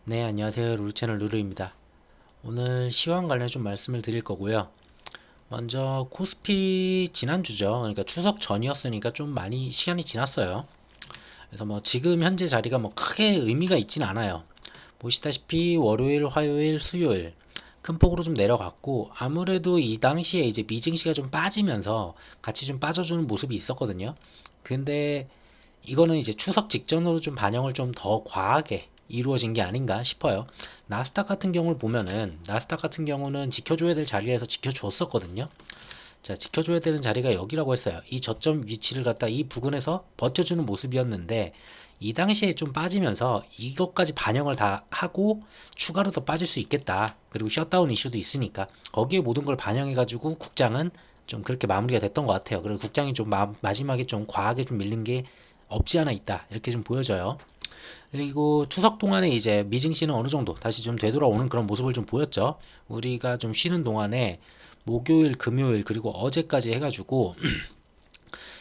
네, 안녕하세요. 루루채널 루루입니다. 오늘 시황 관련 좀 말씀을 드릴 거고요. 먼저 코스피 지난주죠. 그러니까 추석 전이었으니까 좀 많이 시간이 지났어요. 그래서 뭐 지금 현재 자리가 뭐 크게 의미가 있진 않아요. 보시다시피 월요일, 화요일, 수요일 큰 폭으로 좀 내려갔고, 아무래도 이 당시에 이제 미증시가 좀 빠지면서 같이 좀 빠져주는 모습이 있었거든요. 근데 이거는 이제 추석 직전으로 좀 반영을 좀 더 과하게 이루어진 게 아닌가 싶어요. 나스닥 같은 경우는 지켜줘야 될 자리에서 지켜줬었거든요. 자, 지켜줘야 되는 자리가 여기라고 했어요. 이 저점 위치를 갖다 이 부근에서 버텨주는 모습이었는데, 이 당시에 좀 빠지면서 이것까지 반영을 다 하고 추가로 더 빠질 수 있겠다. 그리고 셧다운 이슈도 있으니까 거기에 모든 걸 반영해가지고 국장은 좀 그렇게 마무리가 됐던 것 같아요. 그리고 국장이 좀 마지막에 좀 과하게 좀 밀린 게 없지 않아 있다. 이렇게 좀 보여져요. 그리고 추석 동안에 이제 미증시는 어느 정도 다시 좀 되돌아오는 그런 모습을 좀 보였죠. 우리가 좀 쉬는 동안에 목요일, 금요일 그리고 어제까지 해가지고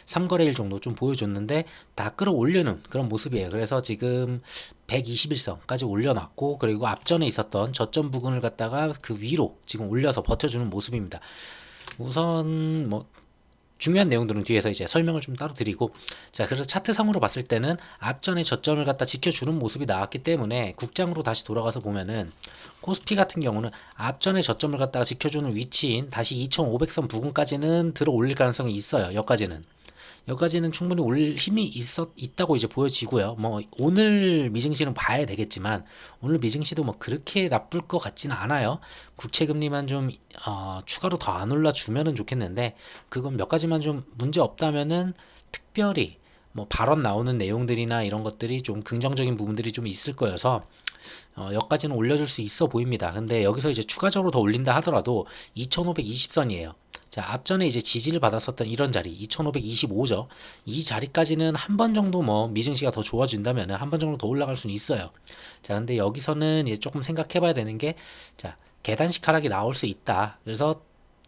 3거래일 정도 좀 보여줬는데 다 끌어올리는 그런 모습이에요. 그래서 지금 121선까지 올려놨고, 그리고 앞전에 있었던 저점 부근을 갖다가 그 위로 지금 올려서 버텨주는 모습입니다. 우선 뭐 중요한 내용들은 뒤에서 이제 설명을 좀 따로 드리고, 자, 그래서 차트상으로 봤을 때는 앞전에 저점을 갖다 지켜주는 모습이 나왔기 때문에 국장으로 다시 돌아가서 보면은 코스피 같은 경우는 앞전에 저점을 갖다가 지켜주는 위치인 다시 2500선 부근까지는 들어 올릴 가능성이 있어요. 여기까지는 충분히 올 힘이 있다고 이제 보여지고요. 뭐 오늘 미증시는 봐야 되겠지만, 오늘 미증시도 뭐 그렇게 나쁠 것 같지는 않아요. 국채 금리만 좀 추가로 더 안 올라주면은 좋겠는데, 그건 몇 가지만 좀 문제 없다면은 특별히 뭐 발언 나오는 내용들이나 이런 것들이 좀 긍정적인 부분들이 좀 있을 거여서 여기까지는 올려줄 수 있어 보입니다. 근데 여기서 이제 추가적으로 더 올린다 하더라도 2520선이에요. 자, 앞전에 이제 지지를 받았었던 이런 자리 2525죠. 이 자리까지는 한 번 정도 뭐 미증시가 더 좋아진다면 한 번 정도 더 올라갈 수는 있어요. 자, 근데 여기서는 이제 조금 생각해 봐야 되는 게, 자, 계단식 하락이 나올 수 있다. 그래서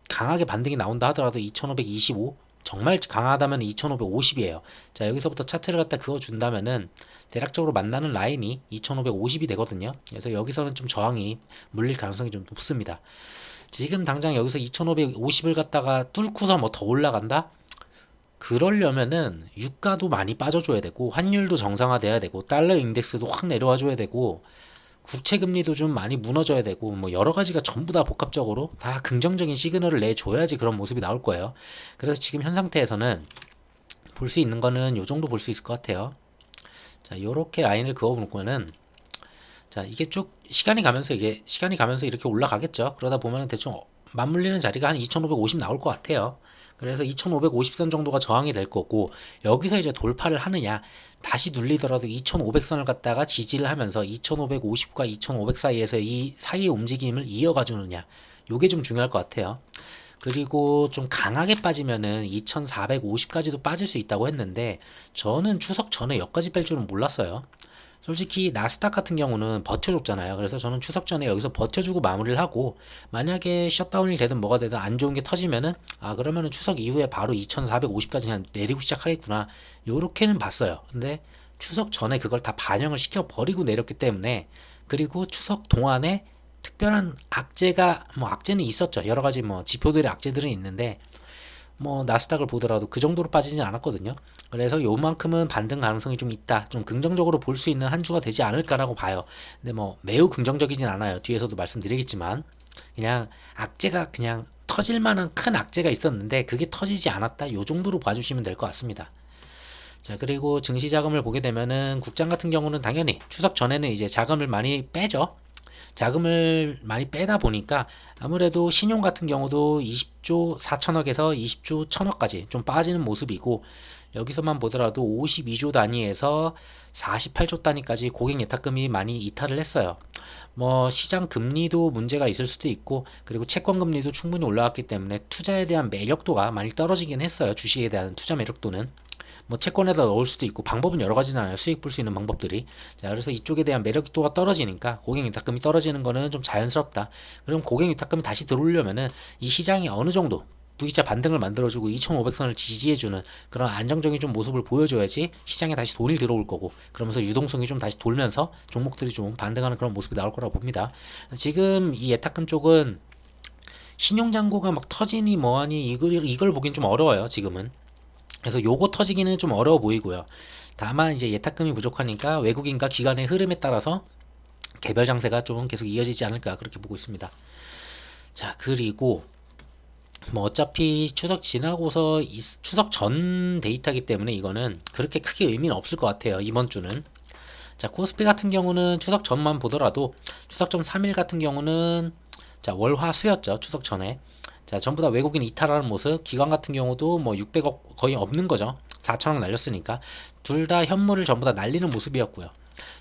강하게 반등이 나온다 하더라도 2525, 정말 강하다면 2550이에요. 자, 여기서부터 차트를 갖다 그어 준다면은 대략적으로 만나는 라인이 2550이 되거든요. 그래서 여기서는 좀 저항이 물릴 가능성이 좀 높습니다. 지금 당장 여기서 2550을 갖다가 뚫고서 뭐 더 올라간다? 그러려면은 유가도 많이 빠져줘야 되고, 환율도 정상화돼야 되고, 달러 인덱스도 확 내려와 줘야 되고, 국채 금리도 좀 많이 무너져야 되고, 뭐 여러 가지가 전부 다 복합적으로 다 긍정적인 시그널을 내줘야지 그런 모습이 나올 거예요. 그래서 지금 현 상태에서는 볼 수 있는 거는 요 정도 볼 수 있을 것 같아요. 자, 요렇게 라인을 그어 놓으면은, 자, 이게 쭉 시간이 가면서 이렇게 올라가겠죠. 그러다 보면은 대충 맞물리는 자리가 한 2550 나올 것 같아요. 그래서 2550선 정도가 저항이 될 거고, 여기서 이제 돌파를 하느냐, 다시 눌리더라도 2500선을 갖다가 지지를 하면서 2550과 2500 사이에서 이 사이의 움직임을 이어가 주느냐, 요게 좀 중요할 것 같아요. 그리고 좀 강하게 빠지면은 2450까지도 빠질 수 있다고 했는데, 저는 추석 전에 여기까지 뺄 줄은 몰랐어요. 솔직히 나스닥 같은 경우는 버텨줬잖아요. 그래서 저는 추석 전에 여기서 버텨주고 마무리를 하고, 만약에 셧다운이 되든 뭐가 되든 안 좋은 게 터지면은, 아, 그러면은 추석 이후에 바로 2450까지 그냥 내리고 시작하겠구나, 요렇게는 봤어요. 근데 추석 전에 그걸 다 반영을 시켜 버리고 내렸기 때문에, 그리고 추석 동안에 특별한 악재가, 뭐 악재는 있었죠. 여러 가지 뭐 지표들의 악재들은 있는데, 뭐 나스닥을 보더라도 그 정도로 빠지진 않았거든요. 그래서 요만큼은 반등 가능성이 좀 있다. 좀 긍정적으로 볼 수 있는 한 주가 되지 않을까라고 봐요. 근데 뭐 매우 긍정적이진 않아요. 뒤에서도 말씀드리겠지만, 그냥 악재가 그냥 터질 만한 큰 악재가 있었는데 그게 터지지 않았다. 요 정도로 봐주시면 될 것 같습니다. 자, 그리고 증시 자금을 보게 되면은 국장 같은 경우는 당연히 추석 전에는 이제 자금을 많이 빼죠. 자금을 많이 빼다 보니까 아무래도 신용 같은 경우도 20조 4천억에서 20조 1천억까지 좀 빠지는 모습이고, 여기서만 보더라도 52조 단위에서 48조 단위까지 고객 예탁금이 많이 이탈을 했어요. 뭐 시장 금리도 문제가 있을 수도 있고, 그리고 채권 금리도 충분히 올라왔기 때문에 투자에 대한 매력도가 많이 떨어지긴 했어요. 주식에 대한 투자 매력도는. 뭐 채권에다 넣을 수도 있고, 방법은 여러 가지잖아요. 수익 볼 수 있는 방법들이. 자, 그래서 이쪽에 대한 매력도가 떨어지니까 고객 위탁금이 떨어지는 거는 좀 자연스럽다. 그럼 고객 위탁금이 다시 들어오려면은 이 시장이 어느 정도 V자 반등을 만들어주고 2,500선을 지지해주는 그런 안정적인 좀 모습을 보여줘야지 시장에 다시 돈이 들어올 거고, 그러면서 유동성이 좀 다시 돌면서 종목들이 좀 반등하는 그런 모습이 나올 거라고 봅니다. 지금 이 예탁금 쪽은 신용잔고가 막 터지니 뭐하니 이걸 보긴 좀 어려워요 지금은. 그래서 요거 터지기는 좀 어려워 보이고요. 다만 이제 예탁금이 부족하니까 외국인과 기관의 흐름에 따라서 개별 장세가 좀 계속 이어지지 않을까 그렇게 보고 있습니다. 자, 그리고 뭐 어차피 추석 지나고서 추석 전 데이터이기 때문에 이거는 그렇게 크게 의미는 없을 것 같아요 이번 주는. 자, 코스피 같은 경우는 추석 전만 보더라도 추석 전 3일 같은 경우는 자, 월화수였죠 추석 전에. 자, 전부 다 외국인 이탈하는 모습, 기관 같은 경우도 뭐 600억 거의 없는 거죠. 4천억 날렸으니까 둘 다 현물을 전부 다 날리는 모습이었고요.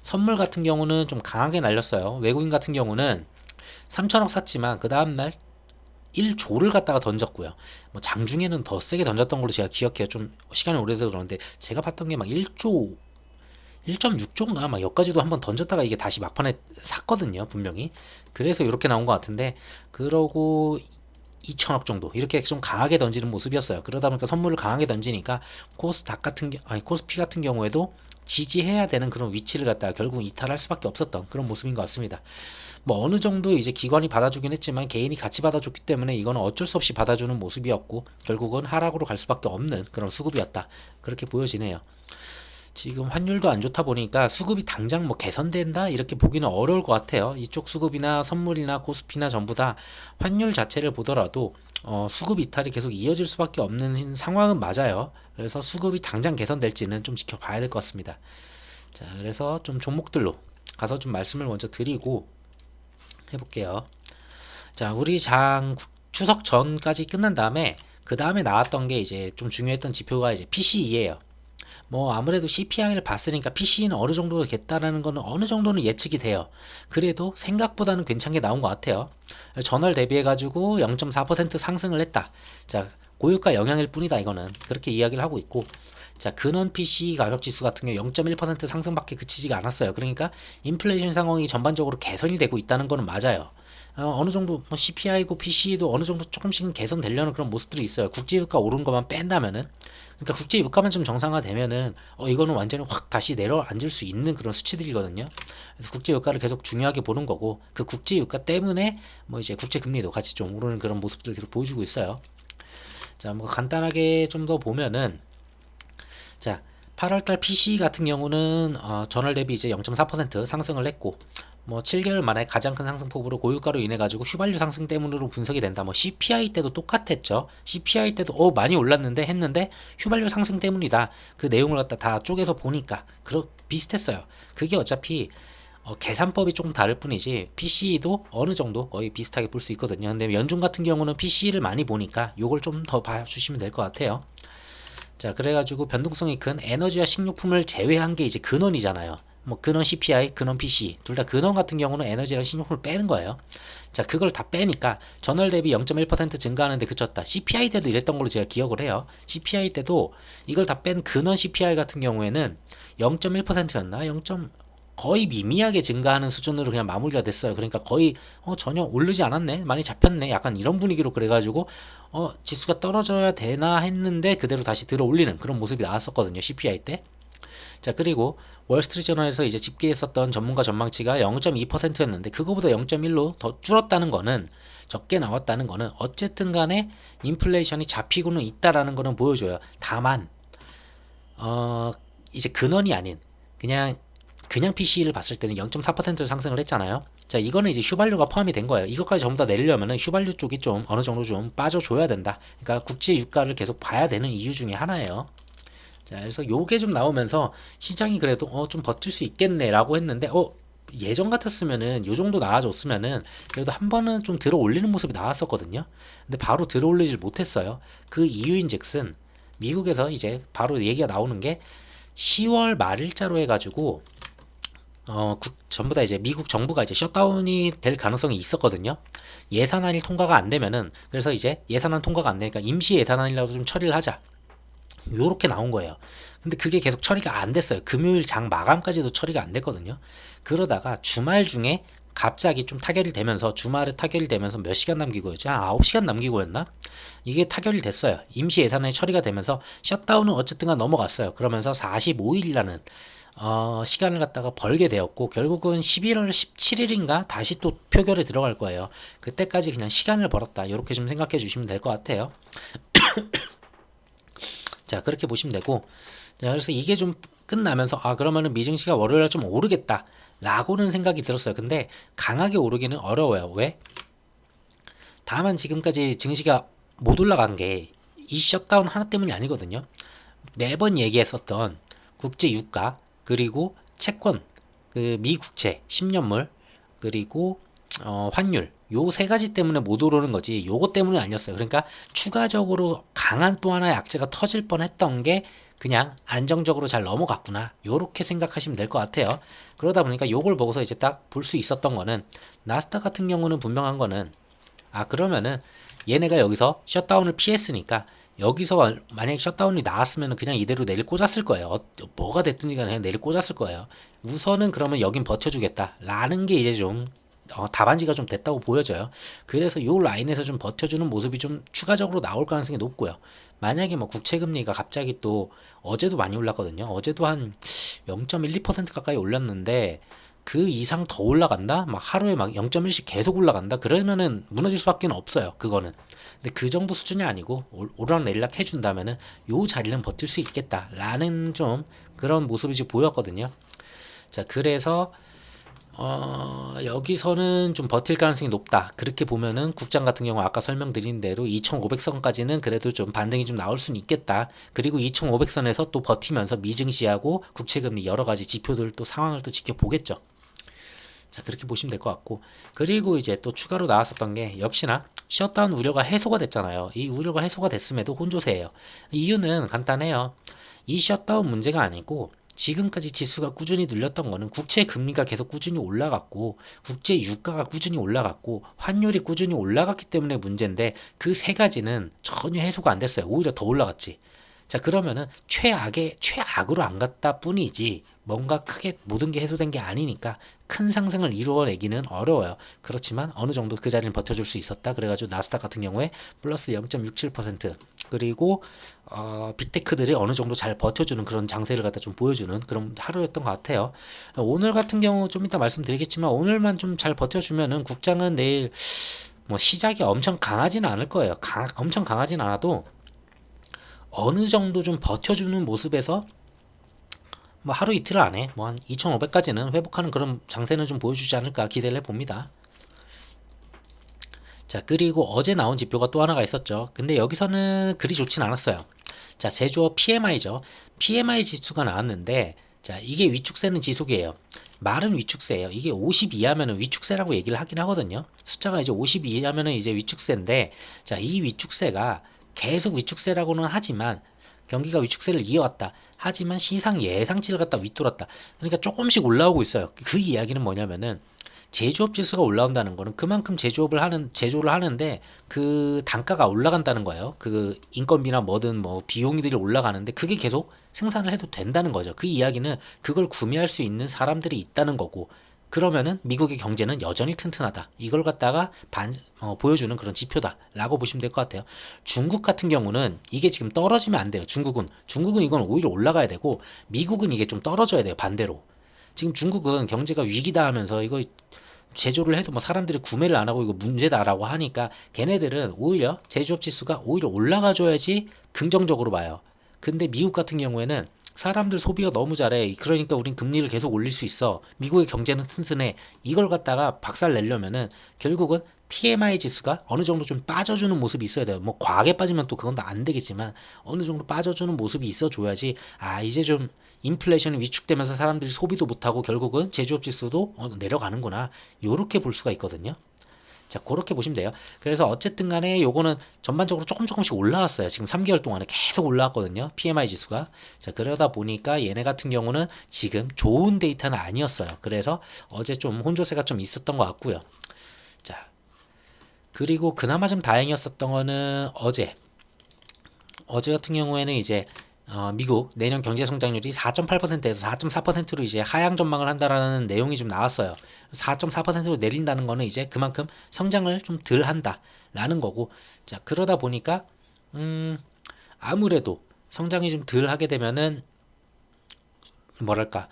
선물 같은 경우는 좀 강하게 날렸어요. 외국인 같은 경우는 3천억 샀지만 그 다음날 1조를 갖다가 던졌고요. 뭐 장중에는 더 세게 던졌던 걸로 제가 기억해요. 좀 시간이 오래돼서 그러는데 제가 봤던 게 막 1조 1.6조인가 막 여기까지도 한번 던졌다가 이게 다시 막판에 샀거든요 분명히. 그래서 이렇게 나온 것 같은데, 그러고 2천억 정도 이렇게 좀 강하게 던지는 모습이었어요. 그러다 보니까 선물을 강하게 던지니까 코스피 같은 경우에도 지지해야 되는 그런 위치를 갖다가 결국 이탈할 수밖에 없었던 그런 모습인 것 같습니다. 뭐 어느 정도 이제 기관이 받아주긴 했지만 개인이 같이 받아줬기 때문에 이거는 어쩔 수 없이 받아주는 모습이었고 결국은 하락으로 갈 수밖에 없는 그런 수급이었다 그렇게 보여지네요. 지금 환율도 안 좋다 보니까 수급이 당장 뭐 개선된다 이렇게 보기는 어려울 것 같아요. 이쪽 수급이나 선물이나 코스피나 전부 다 환율 자체를 보더라도 수급 이탈이 계속 이어질 수밖에 없는 상황은 맞아요. 그래서 수급이 당장 개선될지는 좀 지켜봐야 될 것 같습니다. 자, 그래서 좀 종목들로 가서 좀 말씀을 먼저 드리고 해볼게요. 자, 우리 추석 전까지 끝난 다음에 그 다음에 나왔던 게 이제 좀 중요했던 지표가 이제 PCE예요. 뭐 아무래도 CPI를 봤으니까 PC는 어느 정도 겠다라는 거는 어느 정도는 예측이 돼요. 그래도 생각보다는 괜찮게 나온 것 같아요. 전월 대비해 가지고 0.4% 상승을 했다. 자, 고유가 영향일 뿐이다 이거는 그렇게 이야기를 하고 있고, 자, 근원 PC 가격 지수 같은 경우 0.1% 상승밖에 그치지가 않았어요. 그러니까 인플레이션 상황이 전반적으로 개선이 되고 있다는 거는 맞아요. 어느 정도 뭐 CPI고 PC도 어느 정도 조금씩은 개선되려는 그런 모습들이 있어요. 국제유가 오른 것만 뺀다면은. 그러니까 국제 유가만 좀 정상화되면은 이거는 완전히 확 다시 내려앉을 수 있는 그런 수치들이거든요. 그래서 국제 유가를 계속 중요하게 보는 거고, 그 국제 유가 때문에 뭐 이제 국제 금리도 같이 좀 오르는 그런 모습들을 계속 보여주고 있어요. 자, 뭐 간단하게 좀 더 보면은, 자, 8월달 PC 같은 경우는 전월 대비 이제 0.4% 상승을 했고, 뭐 7개월 만에 가장 큰 상승폭으로 고유가로 인해 가지고 휘발유 상승 때문으로 분석이 된다. 뭐 CPI 때도 똑같았죠. CPI 때도 많이 올랐는데 했는데 휘발유 상승 때문이다. 그 내용을 갖다 다 쪼개서 보니까 비슷했어요. 그게 어차피 계산법이 조금 다를 뿐이지 PC도 어느 정도 거의 비슷하게 볼 수 있거든요. 근데 연중 같은 경우는 PC를 많이 보니까 요걸 좀 더 봐주시면 될 것 같아요. 자, 그래가지고 변동성이 큰 에너지와 식료품을 제외한 게 이제 근원이잖아요. 뭐 근원 CPI, 근원 PC 둘 다 근원 같은 경우는 에너지랑 식료품을 빼는 거예요. 자, 그걸 다 빼니까 전월 대비 0.1% 증가하는데 그쳤다. CPI 때도 이랬던 걸로 제가 기억을 해요. CPI 때도 이걸 다 뺀 근원 CPI 같은 경우에는 0.1%였나? 0. 거의 미미하게 증가하는 수준으로 그냥 마무리가 됐어요. 그러니까 거의 전혀 오르지 않았네, 많이 잡혔네, 약간 이런 분위기로 그래가지고 지수가 떨어져야 되나 했는데 그대로 다시 들어 올리는 그런 모습이 나왔었거든요, CPI 때. 자, 그리고 월스트리트저널에서 이제 집계했었던 전문가 전망치가 0.2%였는데 그거보다 0.1로 더 줄었다는 거는, 적게 나왔다는 거는 어쨌든 간에 인플레이션이 잡히고는 있다라는 거는 보여줘요. 다만 이제 근원이 아닌 그냥 PC를 봤을 때는 0.4%를 상승을 했잖아요. 자, 이거는 이제 휘발유가 포함이 된 거예요. 이것까지 전부 다 내리려면은 휘발유 쪽이 좀 어느 정도 좀 빠져줘야 된다. 그러니까 국제 유가를 계속 봐야 되는 이유 중에 하나예요. 자, 그래서 요게 좀 나오면서 시장이 그래도 좀 버틸 수 있겠네라고 했는데 예전 같았으면은 요 정도 나와줬으면은 그래도 한 번은 좀 들어 올리는 모습이 나왔었거든요. 근데 바로 들어 올리질 못했어요. 그 이유인즉슨 미국에서 이제 바로 얘기가 나오는 게 10월 말일자로 해가지고 전부 다 이제 미국 정부가 이제 셧다운이 될 가능성이 있었거든요. 예산안이 통과가 안 되면은, 그래서 이제 예산안 통과가 안 되니까 임시 예산안이라도 좀 처리를 하자, 요렇게 나온 거예요. 근데 그게 계속 처리가 안 됐어요. 금요일 장 마감까지도 처리가 안 됐거든요. 그러다가 주말 중에 갑자기 좀 타결이 되면서 주말에 타결이 되면서 몇 시간 남기고였지? 한 9시간 남기고였나? 이게 타결이 됐어요. 임시 예산안이 처리가 되면서 셧다운은 어쨌든간 넘어갔어요. 그러면서 45일이라는 시간을 갖다가 벌게 되었고 결국은 11월 17일인가 다시 또 표결에 들어갈 거예요. 그때까지 그냥 시간을 벌었다. 이렇게 좀 생각해 주시면 될 것 같아요. 자, 그렇게 보시면 되고, 자, 그래서 이게 좀 끝나면서 그러면은 미증시가 월요일날 좀 오르겠다 라고는 생각이 들었어요. 근데 강하게 오르기는 어려워요. 왜? 다만 지금까지 증시가 못 올라간 게 이 셧다운 하나 때문이 아니거든요. 매번 얘기했었던 국제 유가, 그리고 채권, 그 미국채 10년물, 그리고 환율, 요 세 가지 때문에 못 오르는 거지 요거 때문은 아니었어요. 그러니까 추가적으로 강한 또 하나의 악재가 터질 뻔했던 게 그냥 안정적으로 잘 넘어갔구나 요렇게 생각하시면 될 것 같아요. 그러다 보니까 요걸 보고서 이제 딱 볼 수 있었던 거는 나스닥 같은 경우는 분명한 거는 그러면은 얘네가 여기서 셧다운을 피했으니까 여기서 만약에 셧다운이 나왔으면 그냥 이대로 내일 꽂았을 거예요. 뭐가 됐든지 간에 내일 꽂았을 거예요. 우선은 그러면 여긴 버텨주겠다 라는 게 이제 좀 답안지가 좀 됐다고 보여져요. 그래서 이 라인에서 좀 버텨주는 모습이 좀 추가적으로 나올 가능성이 높고요. 만약에 뭐 국채금리가 갑자기 또 어제도 많이 올랐거든요. 어제도 한 0.12% 가까이 올랐는데 그 이상 더 올라간다? 막 하루에 막 0.1씩 계속 올라간다? 그러면은 무너질 수밖에 없어요. 그거는. 근데 그 정도 수준이 아니고 오락내리락 해준다면은 요 자리는 버틸 수 있겠다 라는 좀 그런 모습이 지금 보였거든요. 자, 그래서 여기서는 좀 버틸 가능성이 높다. 그렇게 보면은 국장 같은 경우 아까 설명드린 대로 2500선까지는 그래도 좀 반등이 좀 나올 수는 있겠다. 그리고 2500선에서 또 버티면서 미증시하고 국채금리 여러 가지 지표들 또 상황을 또 지켜보겠죠. 자, 그렇게 보시면 될 것 같고, 그리고 이제 또 추가로 나왔었던 게 역시나 셧다운 우려가 해소가 됐잖아요. 이 우려가 해소가 됐음에도 혼조세예요. 이유는 간단해요. 이 셧다운 문제가 아니고 지금까지 지수가 꾸준히 늘렸던 거는 국채 금리가 계속 꾸준히 올라갔고 국제 유가가 꾸준히 올라갔고 환율이 꾸준히 올라갔기 때문에 문제인데 그 세 가지는 전혀 해소가 안 됐어요. 오히려 더 올라갔지. 자, 그러면은 최악으로 안 갔다 뿐이지 뭔가 크게 모든 게 해소된 게 아니니까 큰 상승을 이루어내기는 어려워요. 그렇지만 어느 정도 그 자리를 버텨줄 수 있었다. 그래가지고 나스닥 같은 경우에 플러스 0.67%, 그리고 빅테크들이 어느 정도 잘 버텨주는 그런 장세를 갖다 좀 보여주는 그런 하루였던 것 같아요. 오늘 같은 경우 좀 이따 말씀드리겠지만 오늘만 좀 잘 버텨주면은 국장은 내일 뭐 시작이 엄청 강하지는 않을 거예요. 엄청 강하진 않아도 어느 정도 좀 버텨주는 모습에서 뭐 하루 이틀 안에 뭐 한 2,500까지는 회복하는 그런 장세는 좀 보여주지 않을까 기대를 해봅니다. 자, 그리고 어제 나온 지표가 또 하나가 있었죠. 근데 여기서는 그리 좋진 않았어요. 자, 제조업 PMI죠. PMI 지수가 나왔는데, 자, 이게 위축세는 지속이에요. 말은 위축세예요. 이게 50 이하면은 위축세라고 얘기를 하긴 하거든요. 숫자가 이제 50 이하면은 이제 위축세인데, 자, 이 위축세가 계속 위축세라고는 하지만 경기가 위축세를 이어왔다. 하지만 시장 예상치를 갖다 윗돌았다. 그러니까 조금씩 올라오고 있어요. 그 이야기는 뭐냐면은 제조업 지수가 올라온다는 거는 그만큼 제조를 하는데 그 단가가 올라간다는 거예요. 그 인건비나 뭐든 뭐 비용들이 올라가는데 그게 계속 생산을 해도 된다는 거죠. 그 이야기는 그걸 구매할 수 있는 사람들이 있다는 거고, 그러면은 미국의 경제는 여전히 튼튼하다. 이걸 갖다가 보여주는 그런 지표다라고 보시면 될 것 같아요. 중국 같은 경우는 이게 지금 떨어지면 안 돼요. 중국은 이건 오히려 올라가야 되고 미국은 이게 좀 떨어져야 돼요. 반대로. 지금 중국은 경제가 위기다 하면서 이거 제조를 해도 뭐 사람들이 구매를 안 하고 이거 문제다라고 하니까 걔네들은 오히려 제조업 지수가 오히려 올라가줘야지 긍정적으로 봐요. 근데 미국 같은 경우에는 사람들 소비가 너무 잘해. 그러니까 우린 금리를 계속 올릴 수 있어. 미국의 경제는 튼튼해. 이걸 갖다가 박살 내려면은 결국은 PMI 지수가 어느 정도 좀 빠져주는 모습이 있어야 돼요. 뭐 과하게 빠지면 또 그건 다 안 되겠지만 어느 정도 빠져주는 모습이 있어줘야지 이제 좀 인플레이션이 위축되면서 사람들이 소비도 못하고 결국은 제조업 지수도 내려가는구나. 요렇게 볼 수가 있거든요. 자, 그렇게 보시면 돼요. 그래서 어쨌든 간에 요거는 전반적으로 조금씩 올라왔어요. 지금 3개월 동안에 계속 올라왔거든요. PMI 지수가. 자, 그러다 보니까 얘네 같은 경우는 지금 좋은 데이터는 아니었어요. 그래서 어제 좀 혼조세가 좀 있었던 것 같고요. 자, 그리고 그나마 좀 다행이었었던 거는 어제 같은 경우에는 이제 미국 내년 경제 성장률이 4.8%에서 4.4%로 이제 하향 전망을 한다라는 내용이 좀 나왔어요. 4.4%로 내린다는 거는 이제 그만큼 성장을 좀 덜 한다라는 거고, 자, 그러다 보니까 아무래도 성장이 좀 덜 하게 되면은 뭐랄까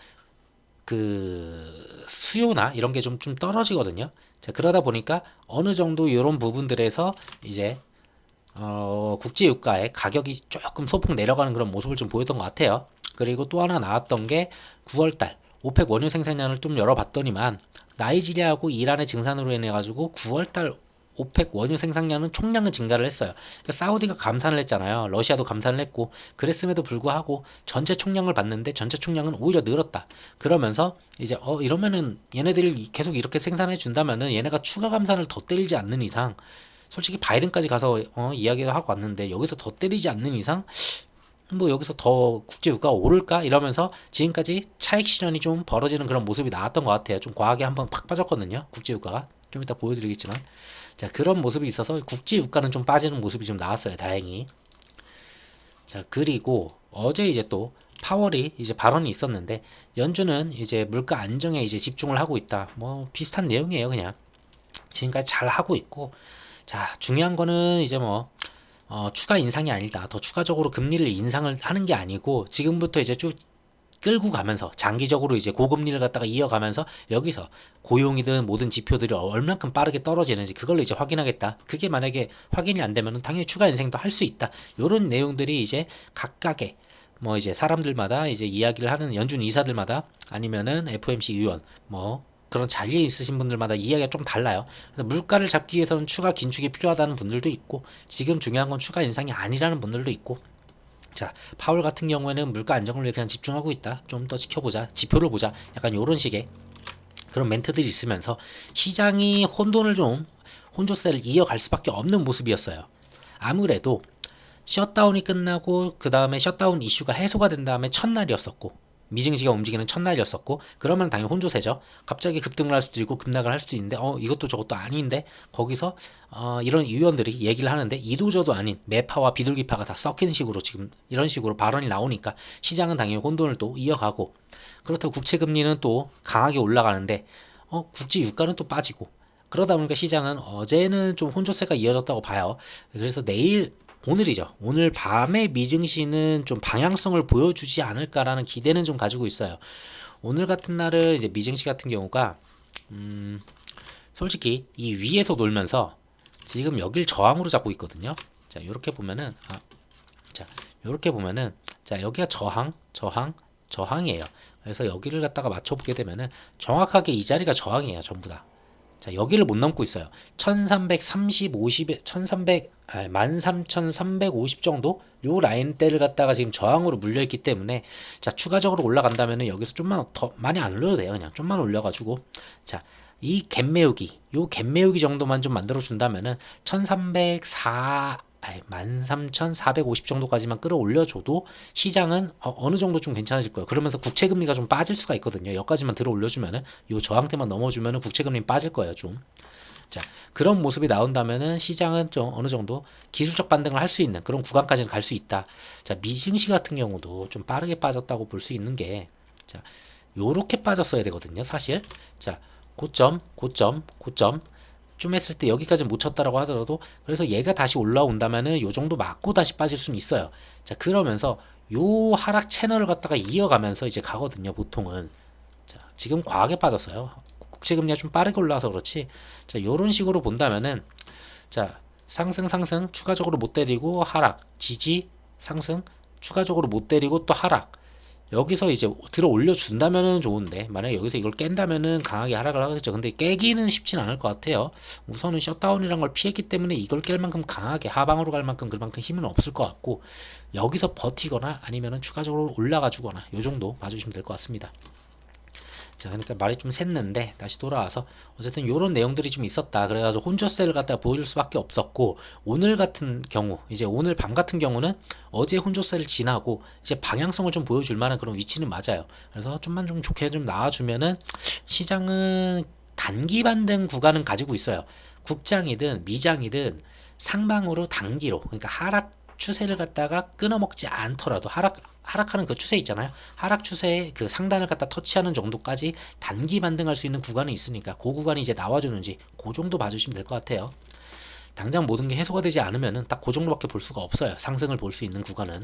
그 수요나 이런 게 좀 떨어지거든요. 자, 그러다 보니까 어느 정도 이런 부분들에서 이제 국제 유가의 가격이 조금 소폭 내려가는 그런 모습을 좀 보였던 것 같아요. 그리고 또 하나 나왔던 게 9월달 오펙 원유 생산량을 좀 열어봤더니만 나이지리아하고 이란의 증산으로 인해 가지고 9월달 오펙 원유 생산량은 총량은 증가를 했어요. 그러니까 사우디가 감산을 했잖아요. 러시아도 감산을 했고, 그랬음에도 불구하고 전체 총량을 봤는데 전체 총량은 오히려 늘었다. 그러면서 이제 이러면은 얘네들이 계속 이렇게 생산해 준다면은 얘네가 추가 감산을 더 때리지 않는 이상, 솔직히 바이든까지 가서 이야기를 하고 왔는데 여기서 더 때리지 않는 이상 뭐 여기서 더 국제 유가가 오를까 이러면서 지금까지 차익 실현이 좀 벌어지는 그런 모습이 나왔던 것 같아요. 좀 과하게 한번 팍 빠졌거든요. 국제 유가가 좀 이따 보여드리겠지만, 자, 그런 모습이 있어서 국제 유가는 좀 빠지는 모습이 좀 나왔어요. 다행히. 자, 그리고 어제 이제 또 파월이 이제 발언이 있었는데, 연준은 이제 물가 안정에 이제 집중을 하고 있다. 뭐 비슷한 내용이에요. 그냥 지금까지 잘 하고 있고, 자, 중요한 거는 이제 뭐 추가 인상이 아니다. 더 추가적으로 금리를 인상을 하는 게 아니고 지금부터 이제 쭉 끌고 가면서 장기적으로 이제 고금리를 갖다가 이어가면서 여기서 고용이든 모든 지표들이 얼만큼 빠르게 떨어지는지 그걸로 이제 확인하겠다. 그게 만약에 확인이 안 되면 당연히 추가 인상도 할 수 있다. 요런 내용들이 이제 각각의 뭐 이제 사람들마다 이제 이야기를 하는 연준 이사들마다 아니면은 FOMC 의원 뭐 그런 자리에 있으신 분들마다 이야기가 좀 달라요. 그래서 물가를 잡기 위해서는 추가 긴축이 필요하다는 분들도 있고, 지금 중요한 건 추가 인상이 아니라는 분들도 있고. 자, 파월 같은 경우에는 물가 안정을 위해 그냥 집중하고 있다. 좀 더 지켜보자. 지표를 보자. 약간 요런 식의 그런 멘트들이 있으면서 시장이 혼조세를 이어갈 수밖에 없는 모습이었어요. 아무래도 셧다운이 끝나고 그 다음에 셧다운 이슈가 해소가 된 다음에 첫날이었었고, 미증시가 움직이는 첫날이었었고, 그러면 당연히 혼조세죠. 갑자기 급등을 할 수도 있고 급락을 할 수도 있는데 이것도 저것도 아닌데 거기서 이런 위원들이 얘기를 하는데 이도저도 아닌 매파와 비둘기파가 다 섞인 식으로 지금 이런 식으로 발언이 나오니까 시장은 당연히 혼돈을 또 이어가고, 그렇다고 국채금리는 또 강하게 올라가는데 국제 유가는 또 빠지고, 그러다 보니까 시장은 어제는 좀 혼조세가 이어졌다고 봐요. 그래서 오늘이죠. 오늘 밤에 미증시는 좀 방향성을 보여주지 않을까라는 기대는 좀 가지고 있어요. 오늘 같은 날은 이제 미증시 같은 경우가 솔직히 이 위에서 놀면서 지금 여길 저항으로 잡고 있거든요. 자, 이렇게 보면은 자, 이렇게 보면은 자, 여기가 저항이에요. 그래서 여기를 갖다가 맞춰보게 되면은 정확하게 이 자리가 저항이에요. 전부 다. 자, 여기를 못 넘고 있어요. 1330, 50에 13,350 정도? 요 라인대를 갖다가 지금 저항으로 물려있기 때문에, 자, 추가적으로 올라간다면은 여기서 좀만 더 많이 안 올려도 돼요. 그냥 좀만 올려가지고, 자, 이 갭 메우기 정도만 좀 만들어 준다면은 13,450 정도까지만 끌어올려줘도 시장은 어느 정도 좀 괜찮아질 거예요. 그러면서 국채금리가 좀 빠질 수가 있거든요. 여기까지만 들어 올려주면은, 요 저항대만 넘어주면은 국채금리 빠질 거예요, 좀. 자, 그런 모습이 나온다면은 시장은 좀 어느 정도 기술적 반등을 할 수 있는 그런 구간까지는 갈 수 있다. 자, 미증시 같은 경우도 좀 빠르게 빠졌다고 볼 수 있는 게, 자, 요렇게 빠졌어야 되거든요, 사실. 자, 고점 좀 했을 때 여기까지 못 쳤다라고 하더라도, 그래서 얘가 다시 올라온다면은 요 정도 맞고 다시 빠질 수는 있어요. 자, 그러면서 요 하락 채널을 갖다가 이어가면서 이제 가거든요, 보통은. 자, 지금 과하게 빠졌어요. 국채금리가 좀 빠르게 올라와서 그렇지. 자, 요런 식으로 본다면은, 자, 상승 추가적으로 못 때리고 하락, 지지 상승 추가적으로 못 때리고 또 하락, 여기서 이제 들어 올려준다면은 좋은데, 만약에 여기서 이걸 깬다면은 강하게 하락을 하겠죠. 근데 깨기는 쉽진 않을 것 같아요. 우선은 셧다운이란 걸 피했기 때문에 이걸 깰 만큼 강하게 하방으로 갈 만큼 그만큼 힘은 없을 것 같고, 여기서 버티거나 아니면은 추가적으로 올라가 주거나 요 정도 봐주시면 될 것 같습니다. 자, 그러니까 말이 좀 샜는데 다시 돌아와서 어쨌든 요런 내용들이 좀 있었다. 그래가지고 혼조세를 갖다가 보여줄 수밖에 없었고, 오늘 같은 경우, 이제 오늘 밤 같은 경우는 어제 혼조세를 지나고 이제 방향성을 좀 보여줄 만한 그런 위치는 맞아요. 그래서 좀만 좀 좋게 좀 나와주면은 시장은 단기 반등 구간은 가지고 있어요. 국장이든 미장이든 상방으로 단기로, 그러니까 하락 추세를 갖다가 끊어먹지 않더라도 하락하는 그 추세 있잖아요. 하락 추세의 그 상단을 갖다 터치하는 정도까지 단기 반등할 수 있는 구간이 있으니까 그 구간이 이제 나와주는지 그 정도 봐주시면 될 것 같아요. 당장 모든 게 해소가 되지 않으면은 딱 그 정도밖에 볼 수가 없어요. 상승을 볼 수 있는 구간은.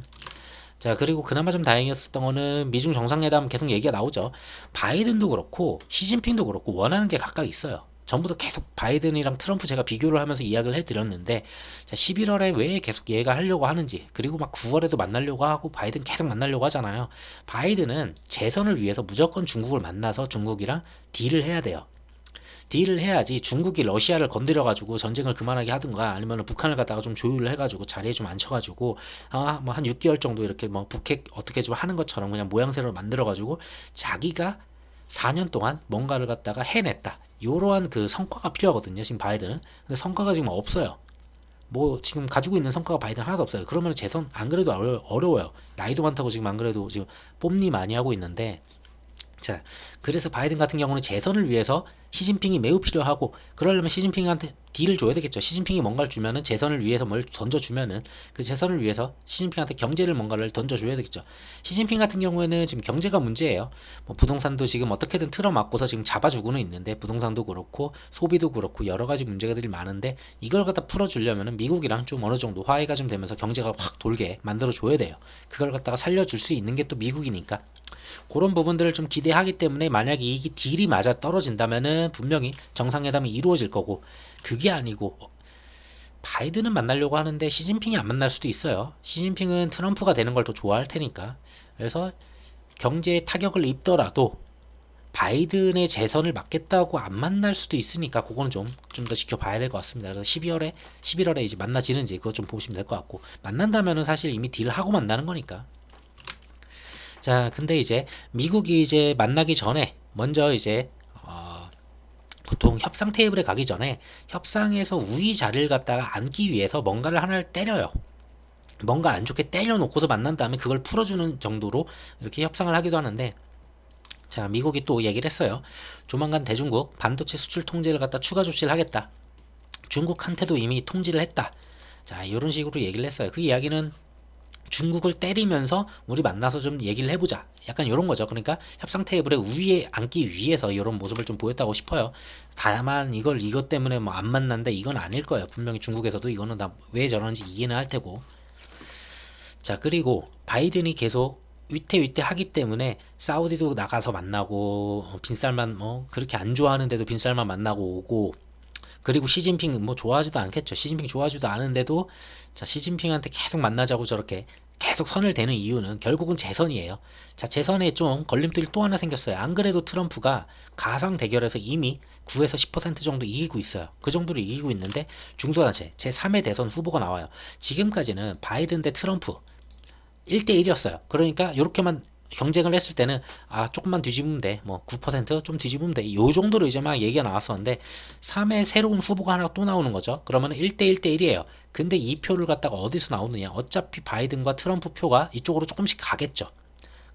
자, 그리고 그나마 좀 다행이었던 거는 미중 정상회담 계속 얘기가 나오죠. 바이든도 그렇고 시진핑도 그렇고 원하는 게 각각 있어요. 전부 다 계속 바이든이랑 트럼프 제가 비교를 하면서 이야기를 해드렸는데, 자, 11월에 왜 계속 얘가 하려고 하는지, 그리고 막 9월에도 만나려고 하고 바이든 계속 만나려고 하잖아요. 바이든은 재선을 위해서 무조건 중국을 만나서 중국이랑 딜을 해야 돼요. 딜을 해야지 중국이 러시아를 건드려가지고 전쟁을 그만하게 하든가 아니면 북한을 갖다가 좀 조율을 해가지고 자리에 좀 앉혀가지고 뭐 한 6개월 정도 이렇게 뭐 북핵 어떻게 좀 하는 것처럼 그냥 모양새로 만들어가지고 자기가 4년 동안 뭔가를 갖다가 해냈다. 이러한 그 성과가 필요하거든요. 지금 바이든은. 근데 성과가 지금 없어요. 뭐 지금 가지고 있는 성과가 바이든 하나도 없어요. 그러면 재선 안 그래도 어려워요. 나이도 많다고 지금 안 그래도 지금 뽐니 많이 하고 있는데, 자, 그래서 바이든 같은 경우는 재선을 위해서 시진핑이 매우 필요하고, 그러려면 시진핑한테 딜을 줘야 되겠죠. 시진핑이 뭔가를 주면은 재선을 위해서 뭘 던져주면은 그 재선을 위해서 시진핑한테 경제를 뭔가를 던져줘야 되겠죠. 시진핑 같은 경우에는 지금 경제가 문제예요. 뭐 부동산도 지금 어떻게든 틀어막고서 지금 잡아주고는 있는데, 부동산도 그렇고 소비도 그렇고 여러 가지 문제들이 많은데, 이걸 갖다 풀어주려면은 미국이랑 좀 어느 정도 화해가 좀 되면서 경제가 확 돌게 만들어줘야 돼요. 그걸 갖다가 살려줄 수 있는 게 또 미국이니까. 그런 부분들을 좀 기대하기 때문에 만약에 이 딜이 맞아 떨어진다면은 분명히 정상회담이 이루어질 거고, 그게 아니고 바이든은 만나려고 하는데 시진핑이 안 만날 수도 있어요. 시진핑은 트럼프가 되는 걸 더 좋아할 테니까. 그래서 경제에 타격을 입더라도 바이든의 재선을 막겠다고 안 만날 수도 있으니까 그거는 좀 더 지켜봐야 될 것 같습니다. 그래서 11월에 이제 만나지는지 그거 좀 보시면 될 것 같고, 만난다면은 사실 이미 딜을 하고 만나는 거니까. 자, 근데 이제 미국이 이제 만나기 전에 먼저 이제 보통 협상 테이블에 가기 전에 협상에서 우위 자리를 갖다가 앉기 위해서 뭔가를 하나를 때려요. 뭔가 안 좋게 때려놓고서 만난 다음에 그걸 풀어주는 정도로 이렇게 협상을 하기도 하는데, 자, 미국이 또 얘기를 했어요. 조만간 대중국 반도체 수출 통제를 갖다 추가 조치를 하겠다. 중국한테도 이미 통지를 했다. 자, 이런 식으로 얘기를 했어요. 그 이야기는 중국을 때리면서 우리 만나서 좀 얘기를 해보자, 약간 이런 거죠. 그러니까 협상 테이블에 위에 앉기 위해서 이런 모습을 좀 보였다고 싶어요. 다만 이것 때문에 뭐 안 만난다 이건 아닐 거예요. 분명히 중국에서도 이거는 다 왜 저러는지 이해는 할 테고. 자, 그리고 바이든이 계속 위태위태 하기 때문에 사우디도 나가서 만나고, 빈살만 뭐 그렇게 안 좋아하는데도 빈살만 만나고 오고, 그리고 시진핑 뭐 좋아하지도 않겠죠. 시진핑 좋아하지도 않은데도 자, 시진핑한테 계속 만나자고 저렇게 계속 선을 대는 이유는 결국은 재선이에요. 자, 재선에 좀 걸림돌이 또 하나 생겼어요. 안 그래도 트럼프가 가상 대결에서 이미 9에서 10% 정도 이기고 있어요. 그 정도로 이기고 있는데 중도단체 제3의 대선 후보가 나와요. 지금까지는 바이든 대 트럼프 1대1이었어요. 그러니까 이렇게만 경쟁을 했을 때는 조금만 뒤집으면 돼, 뭐 9% 좀 뒤집으면 돼, 요 정도로 이제 막 얘기가 나왔었는데 3의 새로운 후보가 하나 또 나오는 거죠. 그러면 1대1대1이에요. 근데 이 표를 갖다가 어디서 나오느냐, 어차피 바이든과 트럼프 표가 이쪽으로 조금씩 가겠죠.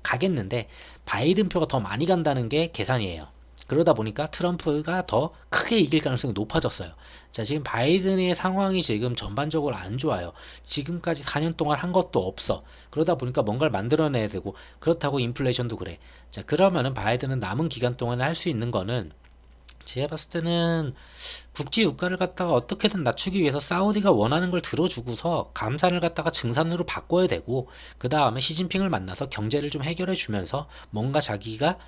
가겠는데 바이든 표가 더 많이 간다는 게 계산이에요. 그러다 보니까 트럼프가 더 크게 이길 가능성이 높아졌어요. 자, 지금 바이든의 상황이 지금 전반적으로 안 좋아요. 지금까지 4년 동안 한 것도 없어. 그러다 보니까 뭔가를 만들어내야 되고, 그렇다고 인플레이션도 그래. 자, 그러면은 바이든은 남은 기간 동안에 할 수 있는 거는, 제가 봤을 때는 국제 유가를 갖다가 어떻게든 낮추기 위해서 사우디가 원하는 걸 들어주고서 감산을 갖다가 증산으로 바꿔야 되고, 그 다음에 시진핑을 만나서 경제를 좀 해결해 주면서 뭔가 자기가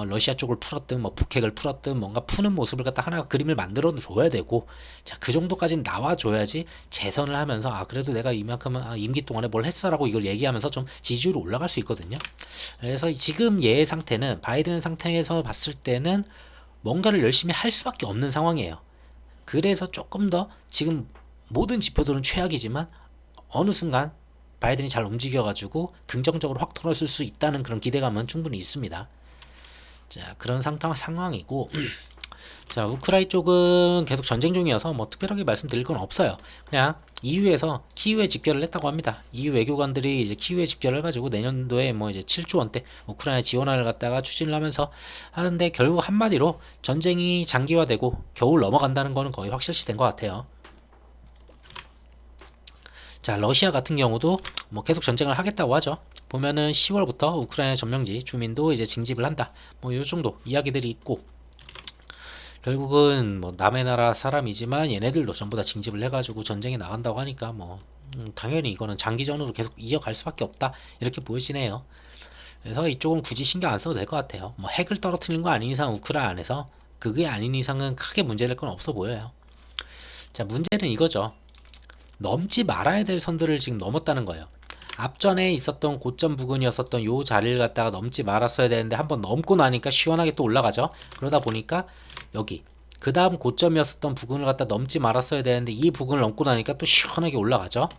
러시아 쪽을 풀었든 뭐 북핵을 풀었든 뭔가 푸는 모습을 갖다 하나 그림을 만들어 줘야 되고, 자, 그 정도까지는 나와줘야지 재선을 하면서 그래도 내가 이만큼은 임기 동안에 뭘 했어라고 이걸 얘기하면서 좀 지지율이 올라갈 수 있거든요. 그래서 지금 얘의 상태는, 바이든 상태에서 봤을 때는 뭔가를 열심히 할 수밖에 없는 상황이에요. 그래서 조금 더 지금 모든 지표들은 최악이지만 어느 순간 바이든이 잘 움직여가지고 긍정적으로 확 돌아설 수 있다는 그런 기대감은 충분히 있습니다. 자, 그런 상황이고, 자, 우크라이나 쪽은 계속 전쟁 중이어서 뭐 특별하게 말씀드릴 건 없어요. 그냥 EU에서 키이우에 집결을 했다고 합니다. EU 외교관들이 이제 키이우에 집결을 해가지고 내년도에 뭐 이제 7조 원대 우크라이나 지원안을 갖다가 추진을 하면서 하는데, 결국 한마디로 전쟁이 장기화되고 겨울 넘어간다는 거는 거의 확실시 된 것 같아요. 자, 러시아 같은 경우도 뭐 계속 전쟁을 하겠다고 하죠. 보면은 10월부터 우크라이나 점령지 주민도 이제 징집을 한다. 뭐 요 정도 이야기들이 있고, 결국은 뭐 남의 나라 사람이지만 얘네들도 전부 다 징집을 해가지고 전쟁에 나간다고 하니까 뭐 당연히 이거는 장기전으로 계속 이어갈 수밖에 없다 이렇게 보여지네요. 그래서 이쪽은 굳이 신경 안 써도 될 것 같아요. 뭐 핵을 떨어뜨리는 거 아닌 이상 우크라이나 안에서 그게 아닌 이상은 크게 문제될 건 없어 보여요. 자, 문제는 이거죠. 넘지 말아야 될 선들을 지금 넘었다는 거예요. 앞전에 있었던 고점 부근이었었던 요 자리를 갖다가 넘지 말았어야 되는데 한번 넘고 나니까 시원하게 또 올라가죠. 그러다 보니까 여기 그 다음 고점이었었던 부근을 갖다 넘지 말았어야 되는데 이 부근을 넘고 나니까 또 시원하게 올라가죠.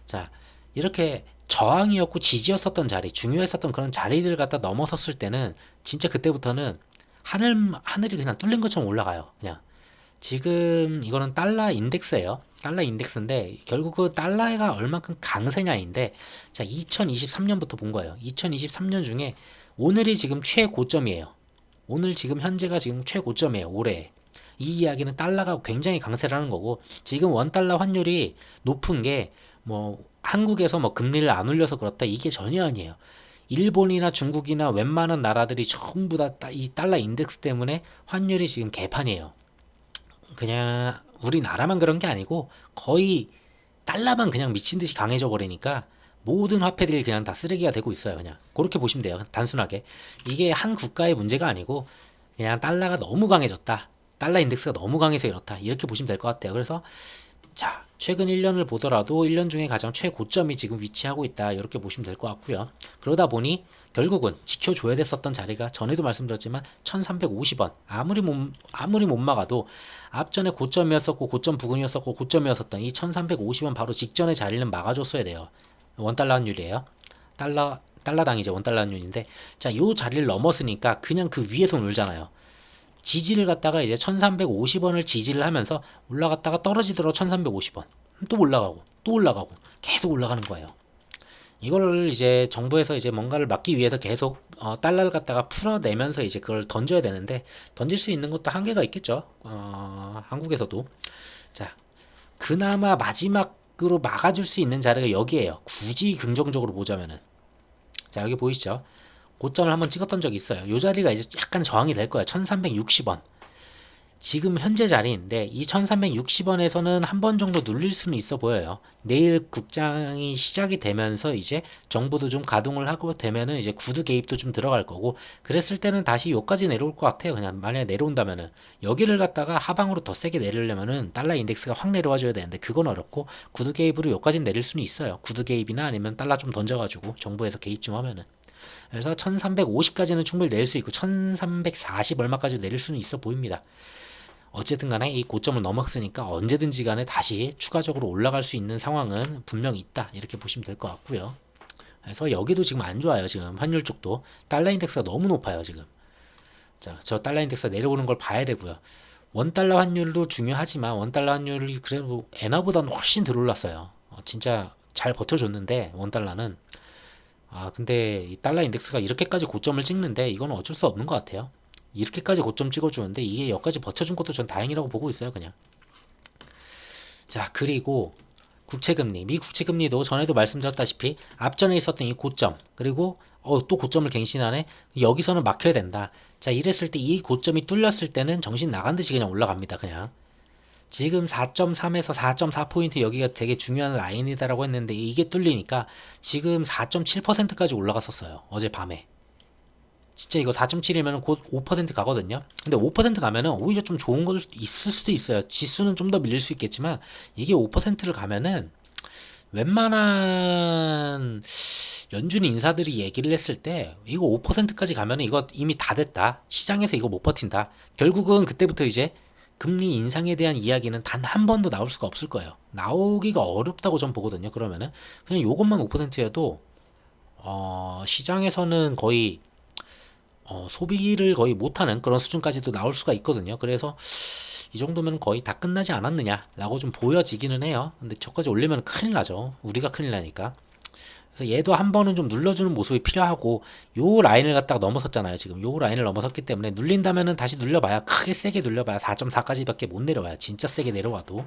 자, 이렇게 저항이었고 지지였었던 자리, 중요했었던 그런 자리들 갖다 넘어섰을 때는 진짜 그때부터는 하늘이 그냥 뚫린 것처럼 올라가요. 그냥 지금 이거는 달러 인덱스예요. 달러 인덱스인데 결국 그 달러가 얼만큼 강세냐인데, 자, 2023년부터 본 거예요. 2023년 중에 오늘이 지금 최고점이에요. 오늘 지금 현재가 지금 최고점이에요. 올해. 이 이야기는 달러가 굉장히 강세라는 거고, 지금 원달러 환율이 높은 게 뭐 한국에서 뭐 금리를 안 올려서 그렇다 이게 전혀 아니에요. 일본이나 중국이나 웬만한 나라들이 전부 다 이 달러 인덱스 때문에 환율이 지금 개판이에요. 그냥 우리나라만 그런 게 아니고 거의 달러만 그냥 미친 듯이 강해져 버리니까 모든 화폐들이 그냥 다 쓰레기가 되고 있어요. 그냥 그렇게 보시면 돼요. 단순하게 이게 한 국가의 문제가 아니고 그냥 달러가 너무 강해졌다, 달러 인덱스가 너무 강해서 이렇다 이렇게 보시면 될 것 같아요. 그래서 자, 최근 1년을 보더라도 1년 중에 가장 최고점이 지금 위치하고 있다 이렇게 보시면 될 것 같고요. 그러다 보니 결국은 지켜줘야 됐었던 자리가 전에도 말씀드렸지만 1350원, 아무리 못 막아도 앞전에 고점이었었고 고점 부근이었었고 고점이었었던 이 1350원 바로 직전의 자리는 막아줬어야 돼요. 원달러 환율이에요. 달러당 이제 원달러 환율인데, 자, 요 자리를 넘었으니까 그냥 그 위에서 놀잖아요. 지지를 갖다가 이제 1350원을 지지를 하면서 올라갔다가 떨어지더라도 1350원 또 올라가고 또 올라가고 계속 올라가는 거예요. 이걸 이제 정부에서 이제 뭔가를 막기 위해서 계속 달러를 갖다가 풀어내면서 이제 그걸 던져야 되는데, 던질 수 있는 것도 한계가 있겠죠. 한국에서도. 자, 그나마 마지막으로 막아줄 수 있는 자리가 여기에요. 굳이 긍정적으로 보자면은, 자, 여기 보이시죠? 고점을 한번 찍었던 적이 있어요. 이 자리가 이제 약간 저항이 될 거야. 1360원. 지금 현재 자리인데 이 1360원에서는 한 번 정도 눌릴 수는 있어 보여요. 내일 국장이 시작이 되면서 이제 정부도 좀 가동을 하고 되면은 이제 구두 개입도 좀 들어갈 거고, 그랬을 때는 다시 여기까지 내려올 것 같아요. 그냥 만약에 내려온다면은 여기를 갖다가 하방으로 더 세게 내리려면은 달러 인덱스가 확 내려와 줘야 되는데 그건 어렵고, 구두 개입으로 여기까지 내릴 수는 있어요. 구두 개입이나 아니면 달러 좀 던져가지고 정부에서 개입 좀 하면은. 그래서 1350까지는 충분히 내릴 수 있고 1340 얼마까지 내릴 수는 있어 보입니다. 어쨌든 간에 이 고점을 넘었으니까 언제든지 간에 다시 추가적으로 올라갈 수 있는 상황은 분명히 있다 이렇게 보시면 될 것 같고요. 그래서 여기도 지금 안 좋아요. 지금 환율 쪽도 달러 인덱스가 너무 높아요 지금. 자, 저 달러 인덱스가 내려오는 걸 봐야 되고요. 원달러 환율도 중요하지만 원달러 환율이 그래도 엔화보다는 훨씬 덜 올랐어요. 진짜 잘 버텨줬는데 원달러는, 근데 이 달러 인덱스가 이렇게까지 고점을 찍는데 이건 어쩔 수 없는 것 같아요. 이렇게까지 고점 찍어주는데 이게 여기까지 버텨준 것도 전 다행이라고 보고 있어요, 그냥. 자, 그리고 국채금리, 미 국채금리도 전에도 말씀드렸다시피 앞전에 있었던 이 고점, 그리고 또 고점을 갱신하네. 여기서는 막혀야 된다. 자, 이랬을 때 이 고점이 뚫렸을 때는 정신 나간 듯이 그냥 올라갑니다, 그냥. 지금 4.3에서 4.4포인트 여기가 되게 중요한 라인이다라고 했는데 이게 뚫리니까 지금 4.7%까지 올라갔었어요. 어젯밤에. 진짜 이거 4.7이면 곧 5% 가거든요. 근데 5% 가면은 오히려 좀 좋은 걸 있을 수도 있어요. 지수는 좀 더 밀릴 수 있겠지만 이게 5%를 가면은 웬만한 연준 인사들이 얘기를 했을 때 이거 5%까지 가면은 이거 이미 다 됐다. 시장에서 이거 못 버틴다. 결국은 그때부터 이제 금리 인상에 대한 이야기는 단 한 번도 나올 수가 없을 거예요. 나오기가 어렵다고 전 보거든요. 그러면은 그냥 요것만 5%여도 시장에서는 거의 소비를 거의 못하는 그런 수준까지도 나올 수가 있거든요. 그래서 이 정도면 거의 다 끝나지 않았느냐라고 좀 보여지기는 해요. 근데 저까지 올리면 큰일 나죠. 우리가 큰일 나니까. 그래서 얘도 한 번은 좀 눌러주는 모습이 필요하고, 요 라인을 갖다가 넘어섰잖아요. 지금 요 라인을 넘어섰기 때문에 눌린다면은 다시 눌려봐야, 크게 세게 눌려봐야 4.4까지밖에 못 내려와요. 진짜 세게 내려와도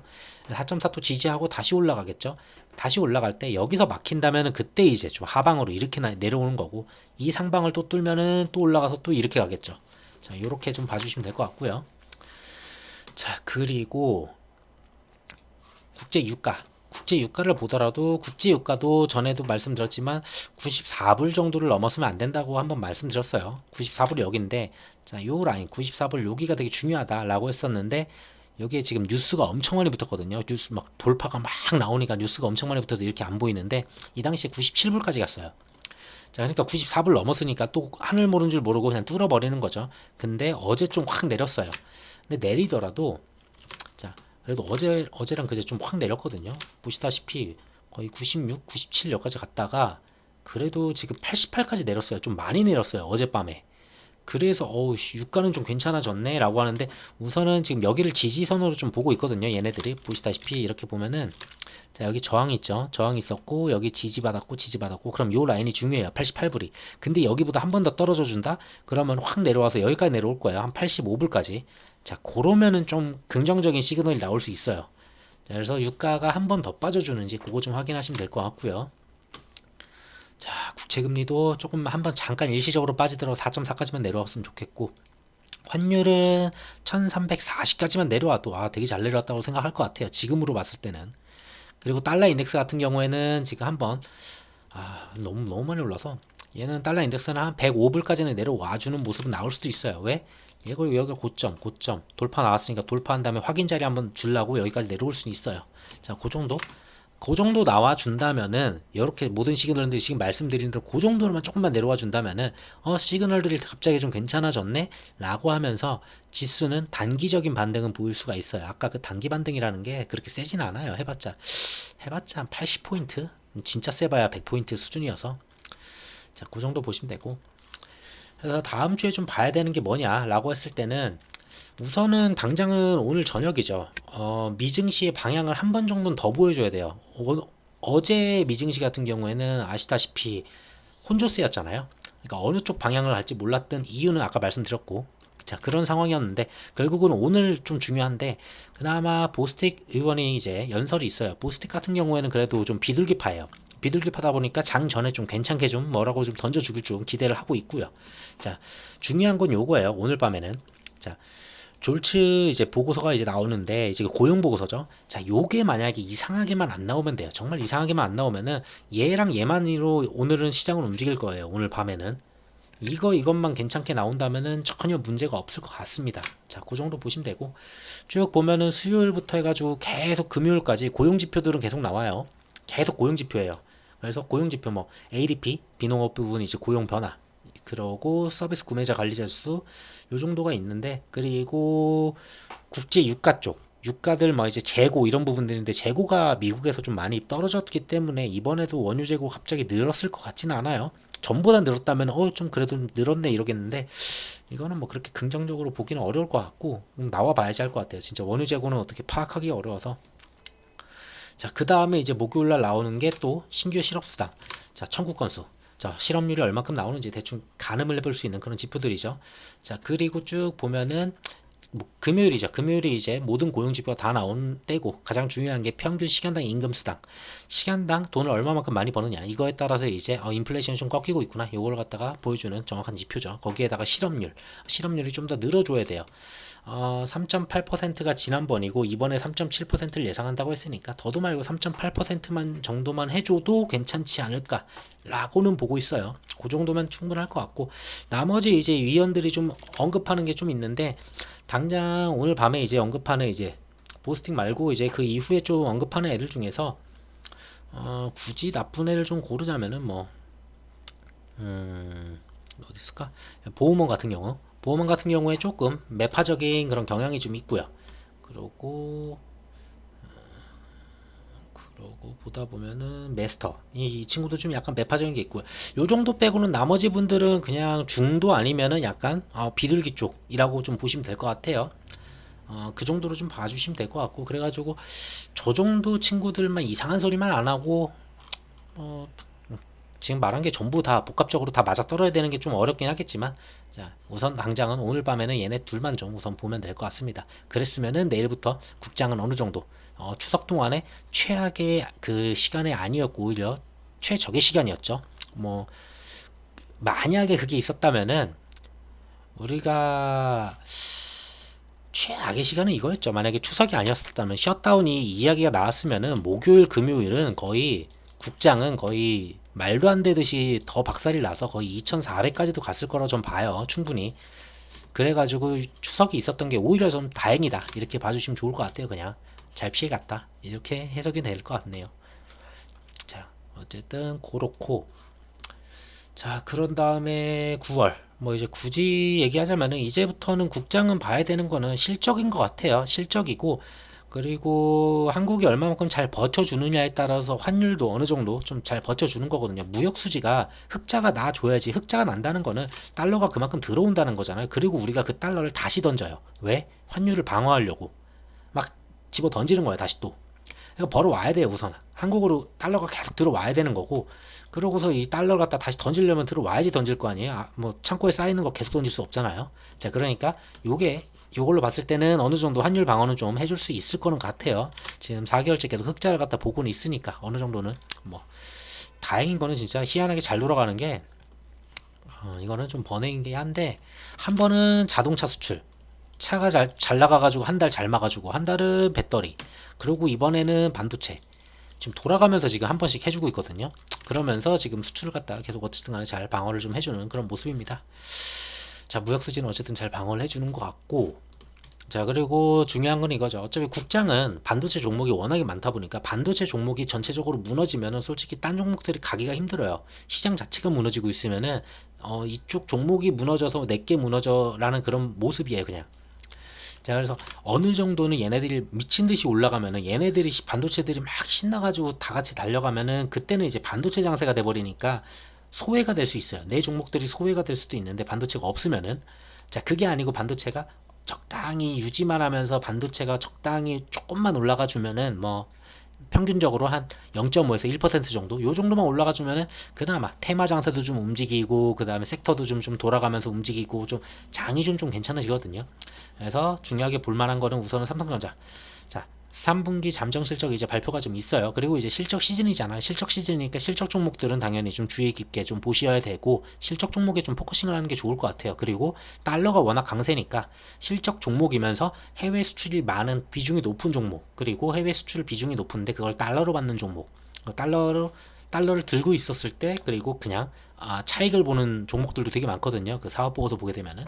4.4 또 지지하고 다시 올라가겠죠. 다시 올라갈 때 여기서 막힌다면은 그때 이제 좀 하방으로 이렇게 내려오는 거고, 이 상방을 또 뚫면은 또 올라가서 또 이렇게 가겠죠. 자, 요렇게 좀 봐주시면 될 것 같고요. 자, 그리고 국제 유가. 국제 유가를 보더라도, 국제 유가도 전에도 말씀드렸지만 94불 정도를 넘었으면 안 된다고 한번 말씀드렸어요. 94불이 여기인데, 자, 요 라인 94불 여기가 되게 중요하다라고 했었는데, 여기에 지금 뉴스가 엄청 많이 붙었거든요. 뉴스 막 돌파가 막 나오니까 뉴스가 엄청 많이 붙어서 이렇게 안 보이는데, 이 당시에 97불까지 갔어요. 자, 그러니까 94불 넘었으니까 또 하늘 모르는 줄 모르고 그냥 뚫어버리는 거죠. 근데 어제 좀 확 내렸어요. 근데 내리더라도, 자, 그래도 어제랑 그제 좀 확 내렸거든요. 보시다시피 거의 96, 97 여기까지 갔다가 그래도 지금 88까지 내렸어요. 좀 많이 내렸어요. 어젯밤에. 그래서 어우 유가는 좀 괜찮아졌네 라고 하는데, 우선은 지금 여기를 지지선으로 좀 보고 있거든요. 얘네들이 보시다시피 이렇게 보면은, 자, 여기 저항 있죠. 저항 있었고 여기 지지받았고 지지받았고, 그럼 요 라인이 중요해요. 88불이. 근데 여기보다 한 번 더 떨어져 준다? 그러면 확 내려와서 여기까지 내려올 거예요. 한 85불까지. 자, 그러면은 좀 긍정적인 시그널이 나올 수 있어요. 자, 그래서 유가가 한 번 더 빠져주는지 그거 좀 확인하시면 될 것 같고요. 자, 국채금리도 조금 한번 잠깐 일시적으로 빠지더라도 4.4까지만 내려왔으면 좋겠고, 환율은 1340까지만 내려와도 되게 잘 내려왔다고 생각할 것 같아요. 지금으로 봤을 때는. 그리고 달러 인덱스 같은 경우에는 지금 한번 너무 많이 올라서, 얘는 달러 인덱스는 한 105불까지는 내려와주는 모습은 나올 수도 있어요. 왜? 얘가 여기가 고점 돌파 나왔으니까 돌파한 다음에 확인 자리 한번 주려고 여기까지 내려올 수는 있어요. 자, 그 정도 나와 준다면은, 이렇게 모든 시그널들이 지금 말씀드린 대로 그 정도로만 조금만 내려와 준다면은, 시그널들이 갑자기 좀 괜찮아졌네 라고 하면서 지수는 단기적인 반등은 보일 수가 있어요. 아까 그 단기 반등이라는 게 그렇게 세진 않아요. 해봤자 한 80포인트, 진짜 세봐야 100포인트 수준이어서. 자, 그 정도 보시면 되고, 그래서 다음 주에 좀 봐야 되는 게 뭐냐라고 했을 때는, 우선은 당장은 오늘 저녁이죠. 미증시의 방향을 한 번 정도는 더 보여줘야 돼요. 어제 미증시 같은 경우에는 아시다시피 혼조세였잖아요. 그러니까 어느 쪽 방향을 할지 몰랐던 이유는 아까 말씀드렸고, 자, 그런 상황이었는데, 결국은 오늘 좀 중요한데, 그나마 보스틱 의원이 이제 연설이 있어요. 보스틱 같은 경우에는 그래도 좀 비둘기파예요. 비둘기파다 보니까 장 전에 좀 괜찮게 좀 뭐라고 좀 던져주길 좀 기대를 하고 있고요. 자, 중요한 건 요거예요. 오늘 밤에는. 자, 졸츠 이제 보고서가 이제 나오는데, 이제 고용 보고서죠. 자, 요게 만약에 이상하게만 안 나오면 돼요. 정말 이상하게만 안 나오면은 얘랑 얘만으로 오늘은 시장을 움직일 거예요. 오늘 밤에는. 이것만 괜찮게 나온다면은 전혀 문제가 없을 것 같습니다. 자, 그 정도 보시면 되고, 쭉 보면은 수요일부터 해가지고 계속 금요일까지 고용 지표들은 계속 나와요. 계속 고용 지표예요. 그래서 고용 지표 뭐 ADP, 비농업 부분 이제 고용 변화, 그러고 서비스 구매자 관리자 수, 요 정도가 있는데, 그리고 국제 유가 쪽 유가들 뭐 이제 재고 이런 부분들인데, 재고가 미국에서 좀 많이 떨어졌기 때문에 이번에도 원유 재고 갑자기 늘었을 것 같지는 않아요. 전보다 늘었다면 좀 그래도 늘었네 이러겠는데, 이거는 뭐 그렇게 긍정적으로 보기는 어려울 것 같고, 나와 봐야지 할 것 같아요. 진짜 원유 재고는 어떻게 파악하기 어려워서. 자, 그 다음에 이제 목요일날 나오는 게 또 신규 실업수당. 자, 청구 건수. 자, 실업률이 얼마큼 나오는지 대충 가늠을 해볼 수 있는 그런 지표들이죠. 자, 그리고 쭉 보면은 뭐 금요일이죠. 금요일이 이제 모든 고용 지표가 다 나온 때고, 가장 중요한 게 평균 시간당 임금 수당. 시간당 돈을 얼마만큼 많이 버느냐. 이거에 따라서 이제 인플레이션이 좀 꺾이고 있구나. 요걸 갖다가 보여주는 정확한 지표죠. 거기에다가 실업률이 좀 더 늘어줘야 돼요. 3.8%가 지난번이고 이번에 3.7%를 예상한다고 했으니까, 더도 말고 3.8%만 정도만 해줘도 괜찮지 않을까 라고는 보고 있어요. 그 정도면 충분할 것 같고, 나머지 이제 위원들이 좀 언급하는 게 좀 있는데, 당장 오늘 밤에 이제 언급하는 이제 보스틱 말고 이제 그 이후에 좀 언급하는 애들 중에서 굳이 나쁜 애를 좀 고르자면은 뭐 어디 있을까? 보험원 같은 경우에 조금 매파적인 그런 경향이 좀 있고요. 그러고 보다 보면은 메스터 이 친구도 좀 약간 매파적인 게 있고요. 요 정도 빼고는 나머지 분들은 그냥 중도 아니면은 약간 비둘기 쪽이라고 좀 보시면 될 것 같아요. 그 정도로 좀 봐주시면 될 것 같고, 그래가지고 저 정도 친구들만 이상한 소리만 안 하고 지금 말한 게 전부 다 복합적으로 다 맞아 떨어야 되는 게 좀 어렵긴 하겠지만, 자, 우선 당장은 오늘 밤에는 얘네 둘만 좀 우선 보면 될 것 같습니다. 그랬으면은 내일부터 국장은 어느 정도 추석 동안에 최악의 그 시간이 아니었고 오히려 최적의 시간이었죠. 뭐 만약에 그게 있었다면은 우리가 최악의 시간은 이거였죠. 만약에 추석이 아니었다면 셧다운이 이야기가 나왔으면은 목요일 금요일은 거의 국장은 거의 말도 안 되듯이 더 박살이 나서 거의 2400까지도 갔을 거라고 좀 봐요. 충분히. 그래가지고 추석이 있었던 게 오히려 좀 다행이다 이렇게 봐주시면 좋을 것 같아요. 그냥 잘 피해갔다 이렇게 해석이 될 것 같네요. 자, 어쨌든 그렇고, 자, 그런 다음에 9월. 뭐 이제 굳이 얘기하자면은 이제부터는 국장은 봐야 되는 거는 실적인 것 같아요. 실적이고, 그리고 한국이 얼마만큼 잘 버텨주느냐에 따라서 환율도 어느 정도 좀 잘 버텨주는 거거든요. 무역 수지가 흑자가 나줘야지. 흑자가 난다는 거는 달러가 그만큼 들어온다는 거잖아요. 그리고 우리가 그 달러를 다시 던져요. 왜? 환율을 방어하려고. 막 집어 던지는 거예요. 다시 또. 이거 벌어와야 돼요. 우선 한국으로 달러가 계속 들어와야 되는 거고, 그러고서 이 달러 갖다 다시 던지려면 들어와야지 던질 거 아니에요. 뭐 창고에 쌓이는 거 계속 던질 수 없잖아요. 자, 그러니까 요걸로 봤을 때는 어느 정도 환율 방어는 좀 해줄 수 있을 거는 같아요. 지금 4개월째 계속 흑자를 갖다 보고는 있으니까 어느 정도는. 뭐 다행인 거는 진짜 희한하게 잘 돌아가는 게, 이거는 좀 번외이긴 한데, 한 번은 자동차 수출, 차가 잘 나가가지고 한 달 잘 막아주고, 한 달은 배터리, 그리고 이번에는 반도체. 지금 돌아가면서 지금 한 번씩 해주고 있거든요. 그러면서 지금 수출을 갖다가 계속 어쨌든 간에 잘 방어를 좀 해주는 그런 모습입니다. 자, 무역 수지는 어쨌든 잘 방어를 해주는 것 같고, 자, 그리고 중요한 건 이거죠. 어차피 국장은 반도체 종목이 워낙에 많다 보니까 반도체 종목이 전체적으로 무너지면은 솔직히 딴 종목들이 가기가 힘들어요. 시장 자체가 무너지고 있으면은 이쪽 종목이 무너져서 내게 무너져라는 그런 모습이에요, 그냥. 자, 그래서 어느 정도는 얘네들이 미친 듯이 올라가면은, 얘네들이 반도체들이 막 신나가지고 다 같이 달려가면은 그때는 이제 반도체 장세가 돼버리니까 소외가 될 수 있어요. 내 종목들이 소외가 될 수도 있는데 반도체가 없으면은, 자, 그게 아니고 반도체가 적당히 유지만 하면서 반도체가 적당히 조금만 올라가 주면은 뭐 평균적으로 한 0.5에서 1% 정도 요 정도만 올라가 주면은 그나마 테마 장세도 좀 움직이고, 그 다음에 섹터도 좀 돌아가면서 움직이고, 좀 장이 좀 괜찮아지거든요. 그래서 중요하게 볼만한 거는 우선은 삼성전자. 자, 3분기 잠정 실적이 이제 발표가 좀 있어요. 그리고 이제 실적 시즌이잖아요. 실적 시즌이니까 실적 종목들은 당연히 좀 주의 깊게 좀 보셔야 되고, 실적 종목에 좀 포커싱을 하는 게 좋을 것 같아요. 그리고 달러가 워낙 강세니까 실적 종목이면서 해외 수출이 많은 비중이 높은 종목, 그리고 해외 수출 비중이 높은데 그걸 달러로 받는 종목, 달러를 들고 있었을 때, 그리고 그냥 차익을 보는 종목들도 되게 많거든요. 그 사업 보고서 보게 되면은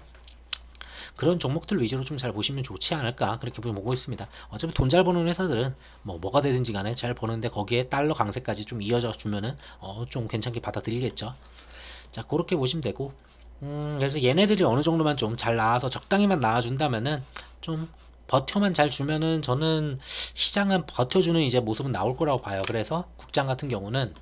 그런 종목들 위주로 좀 잘 보시면 좋지 않을까 그렇게 보고 있습니다. 어차피 돈 잘 버는 회사들은 뭐가 되든지 간에 잘 버는데 거기에 달러 강세까지 좀 이어져 주면은 좀 괜찮게 받아들이겠죠. 자, 그렇게 보시면 되고, 그래서 얘네들이 어느 정도만 좀 잘 나와서 적당히만 나와준다면은, 좀 버텨만 잘 주면은 저는 시장은 버텨주는 이제 모습은 나올 거라고 봐요. 그래서 국장 같은 경우는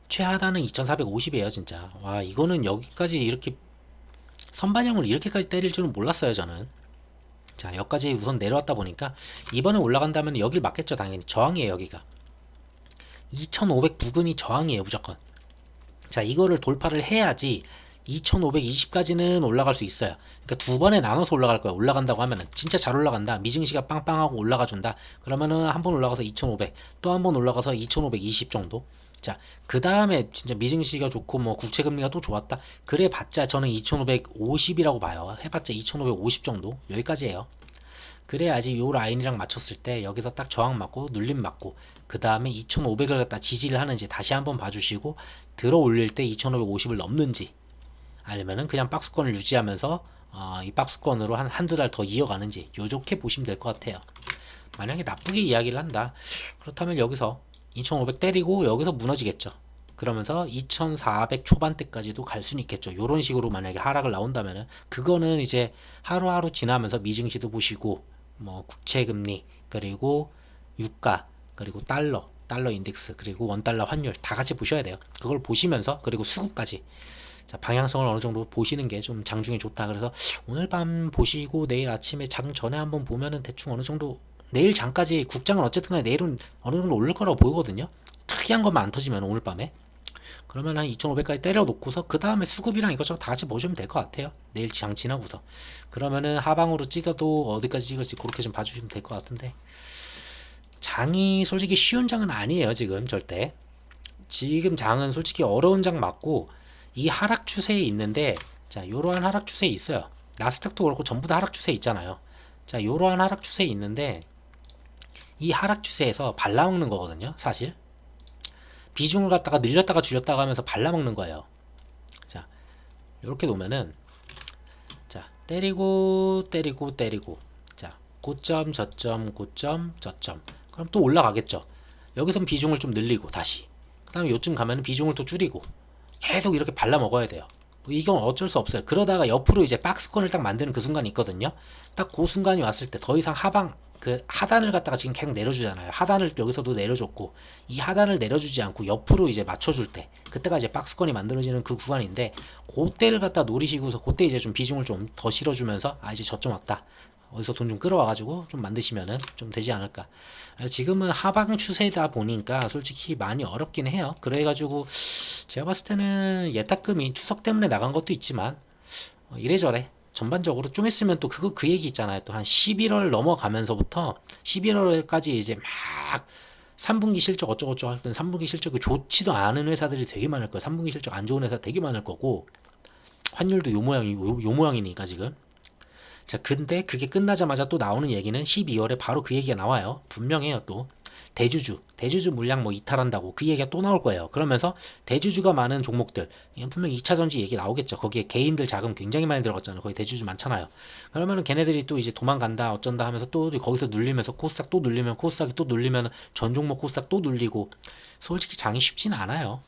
최하단은 2450이에요 진짜. 와, 이거는 여기까지 이렇게 선반영을 이렇게까지 때릴 줄은 몰랐어요 저는. 자, 여기까지 우선 내려왔다 보니까 이번에 올라간다면 여길 맞겠죠. 당연히 저항이에요 여기가. 2500 부근이 저항이에요 무조건. 자, 이거를 돌파를 해야지 2520까지는 올라갈 수 있어요. 그러니까 두 번에 나눠서 올라갈 거야. 올라간다고 하면은 진짜 잘 올라간다, 미증시가 빵빵하고 올라가 준다 그러면은 한 번 올라가서 2500, 또 한 번 올라가서 2520 정도. 자, 그 다음에 진짜 미증시가 좋고 뭐 국채금리가 또 좋았다 그래 봤자 저는 2550이라고 봐요. 해봤자 2550 정도 여기까지예요. 그래야지 요 라인이랑 맞췄을 때 여기서 딱 저항 맞고 눌림 맞고, 그 다음에 2500을 갖다 지지를 하는지 다시 한번 봐주시고, 들어 올릴 때 2550을 넘는지 아니면은 그냥 박스권을 유지하면서 이 박스권으로 한두 달 더 이어가는지 요렇게 보시면 될 것 같아요. 만약에 나쁘게 이야기를 한다 그렇다면 여기서 2500 때리고 여기서 무너지겠죠. 그러면서 2400 초반대까지도 갈 수는 있겠죠. 요런 식으로 만약에 하락을 나온다면은 그거는 이제 하루하루 지나면서 미증시도 보시고, 뭐 국채금리, 그리고 유가, 그리고 달러 인덱스, 그리고 원달러 환율 다 같이 보셔야 돼요. 그걸 보시면서, 그리고 수급까지, 자, 방향성을 어느 정도 보시는 게 좀 장중에 좋다. 그래서 오늘 밤 보시고 내일 아침에 장 전에 한번 보면은 대충 어느 정도 내일 장까지 국장은 어쨌든 간에 내일은 어느 정도 오를 거라고 보이거든요. 특이한 것만 안 터지면 오늘 밤에. 그러면 한 2,500까지 때려놓고서 그 다음에 수급이랑 이것저것 다 같이 보시면 될 것 같아요. 내일 장 지나고서. 그러면은 하방으로 찍어도 어디까지 찍을지 그렇게 좀 봐주시면 될 것 같은데, 장이 솔직히 쉬운 장은 아니에요. 지금 절대. 지금 장은 솔직히 어려운 장 맞고, 이 하락 추세에 있는데, 자, 요러한 하락 추세에 있어요. 나스닥도 그렇고 전부 다 하락 추세에 있잖아요. 자, 요러한 하락 추세에 있는데, 이 하락 추세에서 발라먹는 거거든요. 사실 비중을 갖다가 늘렸다가 줄였다가 하면서 발라먹는 거예요. 자, 이렇게 놓으면은, 자, 때리고 때리고 때리고, 자, 고점 저점 고점 저점, 그럼 또 올라가겠죠. 여기선 비중을 좀 늘리고 다시, 그 다음에 요쯤 가면은 비중을 또 줄이고, 계속 이렇게 발라먹어야 돼요. 이건 어쩔 수 없어요. 그러다가 옆으로 이제 박스권을 딱 만드는 그 순간이 있거든요. 딱 그 순간이 왔을 때 더 이상 하방, 그 하단을 갖다가 지금 계속 내려주잖아요. 하단을 여기서도 내려줬고, 이 하단을 내려주지 않고 옆으로 이제 맞춰줄 때, 그때가 이제 박스권이 만들어지는 그 구간인데, 그때를 갖다 노리시고서 그때 이제 좀 비중을 좀 더 실어주면서, 아, 이제 저점 왔다, 어디서 돈 좀 끌어와가지고 좀 만드시면은 좀 되지 않을까. 지금은 하방 추세다 보니까 솔직히 많이 어렵긴 해요. 그래가지고 제가 봤을 때는 예탁금이 추석 때문에 나간 것도 있지만, 이래저래 전반적으로 좀 있으면 또 그거 그 얘기 있잖아요. 또 한 11월 넘어가면서부터 11월까지 이제 막 3분기 실적 어쩌고저쩌고 할 때는 3분기 실적이 좋지도 않은 회사들이 되게 많을 거예요. 3분기 실적 안 좋은 회사 되게 많을 거고, 환율도 요 모양이니까 지금. 자, 근데 그게 끝나자마자 또 나오는 얘기는 12월에 바로 그 얘기가 나와요. 분명해요. 또 대주주 물량 뭐 이탈한다고 그 얘기가 또 나올 거예요. 그러면서 대주주가 많은 종목들, 이건 분명 2차전지 얘기 나오겠죠. 거기에 개인들 자금 굉장히 많이 들어갔잖아요. 거기 대주주 많잖아요. 그러면은 걔네들이 또 이제 도망간다 어쩐다 하면서 또 거기서 눌리면서 코스닥 또 눌리면, 코스닥이 또 눌리면 전 종목 코스닥 또 눌리고, 솔직히 장이 쉽지는 않아요.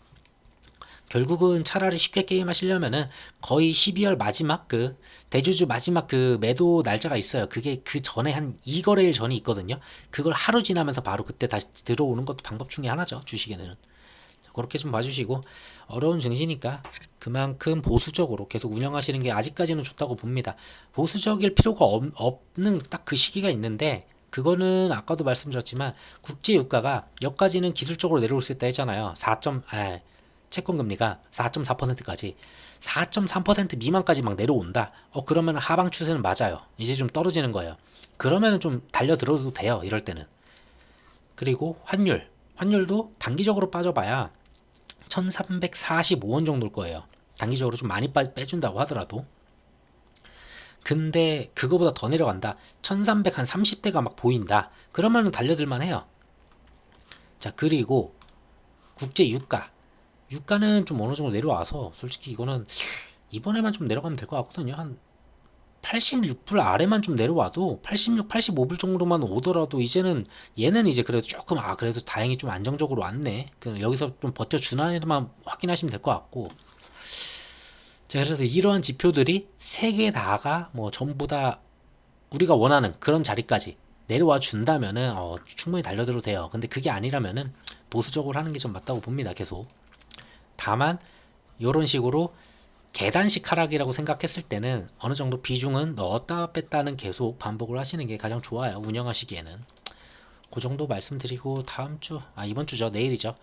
결국은 차라리 쉽게 게임하시려면은 거의 12월 마지막 그 대주주 마지막 그 매도 날짜가 있어요. 그게 그 전에 한 2거래일 전이 있거든요. 그걸 하루 지나면서 바로 그때 다시 들어오는 것도 방법 중에 하나죠. 주식에는. 그렇게 좀 봐주시고, 어려운 증시니까 그만큼 보수적으로 계속 운영하시는 게 아직까지는 좋다고 봅니다. 보수적일 필요가 없는 딱 그 시기가 있는데, 그거는 아까도 말씀드렸지만 국제 유가가 여기까지는 기술적으로 내려올 수 있다 했잖아요. 채권 금리가 4.4%까지, 4.3% 미만까지 막 내려온다. 그러면 하방 추세는 맞아요. 이제 좀 떨어지는 거예요. 그러면은 좀 달려들어도 돼요. 이럴 때는. 그리고 환율도 단기적으로 빠져봐야 1345원 정도일 거예요. 단기적으로 좀 많이 빼준다고 하더라도. 근데 그거보다 더 내려간다, 1300 한 30대가 막 보인다, 그러면은 달려들만 해요. 자, 그리고 국제 유가는 좀 어느 정도 내려와서 솔직히 이거는 이번에만 좀 내려가면 될 것 같거든요. 한 86불 아래만 좀 내려와도 86, 85불 정도만 오더라도 이제는, 얘는 이제 그래도 조금, 그래도 다행히 좀 안정적으로 왔네, 여기서 좀 버텨주나에만 확인하시면 될 것 같고. 자, 그래서 이러한 지표들이 세 개 다가 뭐 전부 다 우리가 원하는 그런 자리까지 내려와 준다면은 충분히 달려들어도 돼요. 근데 그게 아니라면은 보수적으로 하는 게 좀 맞다고 봅니다. 계속. 다만 이런 식으로 계단식 하락이라고 생각했을 때는 어느 정도 비중은 넣었다 뺐다는 계속 반복을 하시는 게 가장 좋아요. 운영하시기에는. 그 정도 말씀드리고, 다음 주, 이번 주죠. 내일이죠.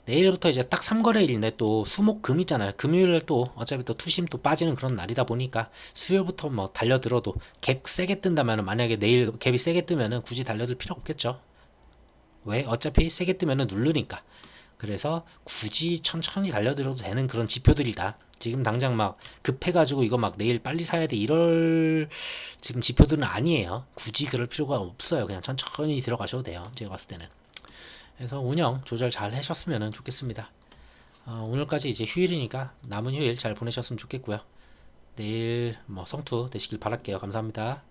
내일부터 이제 딱 3거래일인데 또 수목금 있잖아요. 금요일 또 어차피 또 투심 또 빠지는 그런 날이다 보니까 수요일부터 뭐 달려들어도, 갭 세게 뜬다면, 만약에 내일 갭이 세게 뜨면은 굳이 달려들 필요 없겠죠. 왜? 어차피 세게 뜨면은 누르니까. 그래서 굳이 천천히 달려들어도 되는 그런 지표들이다. 지금 당장 막 급해가지고 이거 막 내일 빨리 사야 돼 이럴 지금 지표들은 아니에요. 굳이 그럴 필요가 없어요. 그냥 천천히 들어가셔도 돼요. 제가 봤을 때는. 그래서 운영 조절 잘 하셨으면 좋겠습니다. 오늘까지 이제 휴일이니까 남은 휴일 잘 보내셨으면 좋겠고요. 내일 뭐 성투 되시길 바랄게요. 감사합니다.